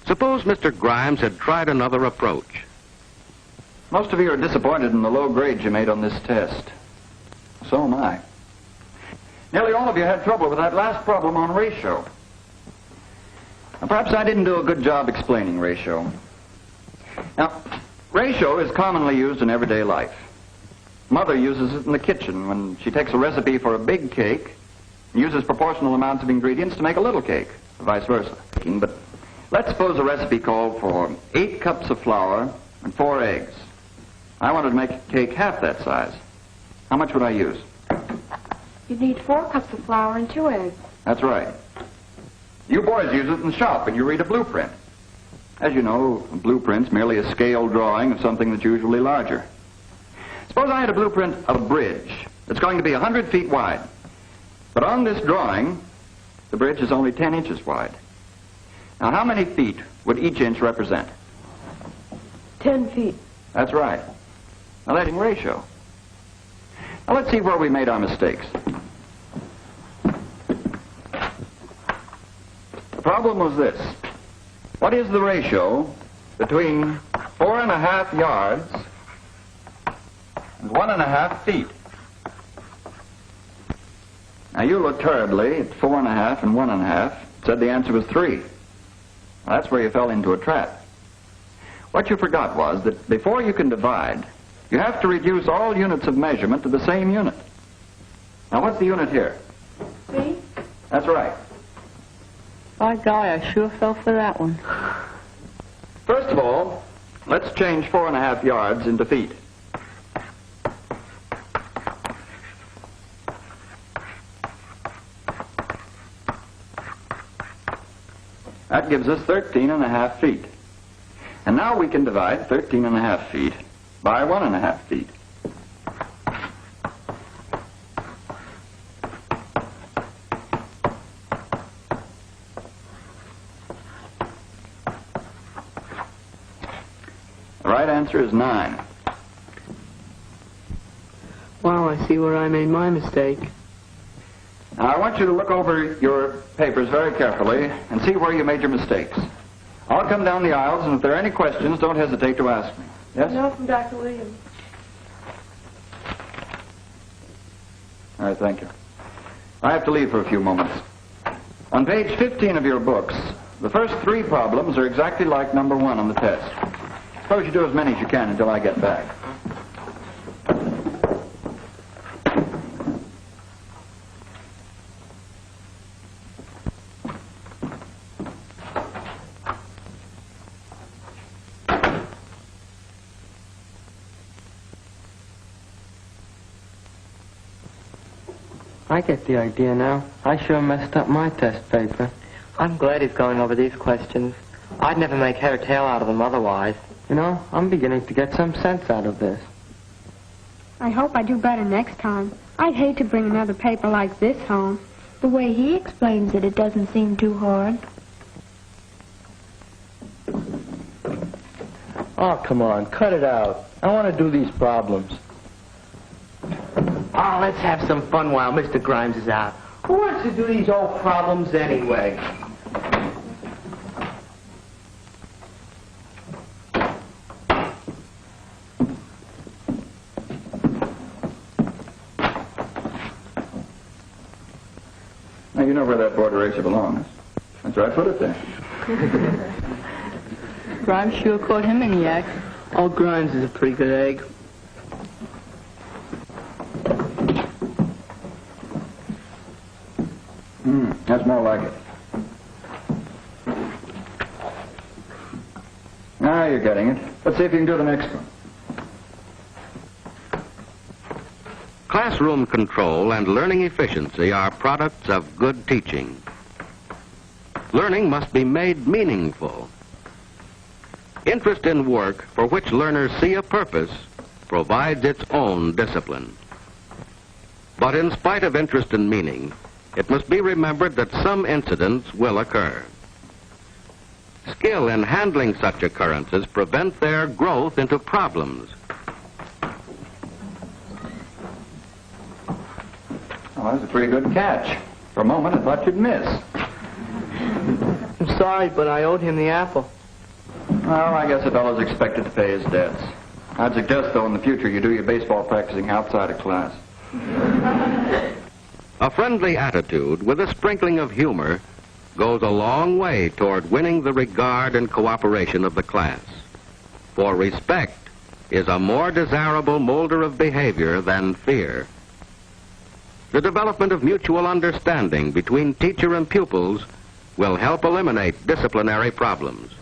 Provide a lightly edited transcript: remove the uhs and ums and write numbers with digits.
Suppose Mr. Grimes had tried another approach. Most of you are disappointed in the low grades you made on this test. So am I. Nearly all of you had trouble with that last problem on ratio. Now, perhaps I didn't do a good job explaining ratio. Now, ratio is commonly used in everyday life. Mother uses it in the kitchen when she takes a recipe for a big cake and uses proportional amounts of ingredients to make a little cake, or vice versa. But let's suppose a recipe called for 8 cups of flour and 4 eggs. I wanted to make a cake half that size. How much would I use? You'd need 4 cups of flour and 2 eggs. That's right. You boys use it in the shop when you read a blueprint. As you know, a blueprint's merely a scale drawing of something that's usually larger. Suppose I had a blueprint of a bridge that's going to be 100 feet wide. But on this drawing, the bridge is only 10 inches wide. Now, how many feet would each inch represent? 10 feet. That's right. Now, that's in ratio. Now, let's see where we made our mistakes. The problem was this. What is the ratio between 4.5 yards and 1.5 feet? Now, you looked hurriedly at 4.5 and 1.5, said the answer was 3. Well, that's where you fell into a trap. What you forgot was that before you can divide, you have to reduce all units of measurement to the same unit. Now, what's the unit here? Feet? That's right. By golly, I sure fell for that one. First of all, let's change 4.5 yards into feet. That gives us 13.5 feet. And now we can divide 13.5 feet by 1.5 feet. The right answer is 9. Wow, I see where I made my mistake. Now, I want you to look over your papers very carefully and see where you made your mistakes. I'll come down the aisles, and if there are any questions, don't hesitate to ask me. Yes? No, from Dr. Williams. All right, thank you. I have to leave for a few moments. On page 15 of your books, the first 3 problems are exactly like number 1 on the test. Suppose you do as many as you can until I get back. I get the idea now. I sure messed up my test paper. I'm glad he's going over these questions. I'd never make head or tail out of them otherwise. You know, I'm beginning to get some sense out of this. I hope I do better next time. I'd hate to bring another paper like this home. The way he explains it, it doesn't seem too hard. Oh, come on, cut it out. I want to do these problems. Oh, let's have some fun while Mr. Grimes is out. Who wants to do these old problems anyway? Now, you know where that border eraser belongs. That's where I put it there. Grimes sure caught him in the act. Oh, Grimes is a pretty good egg. That's more like it. Now you're getting it. Let's see if you can do the next one. Classroom control and learning efficiency are products of good teaching. Learning must be made meaningful. Interest in work for which learners see a purpose provides its own discipline. But in spite of interest and meaning, it must be remembered that some incidents will occur. Skill in handling such occurrences prevent their growth into problems. Oh, that's a pretty good catch. For a moment, I thought you'd miss. I'm sorry, but I owed him the apple. Well, I guess a fellow's expected to pay his debts. I'd suggest, though, in the future you do your baseball practicing outside of class. A friendly attitude with a sprinkling of humor goes a long way toward winning the regard and cooperation of the class. For respect is a more desirable molder of behavior than fear. The development of mutual understanding between teacher and pupils will help eliminate disciplinary problems.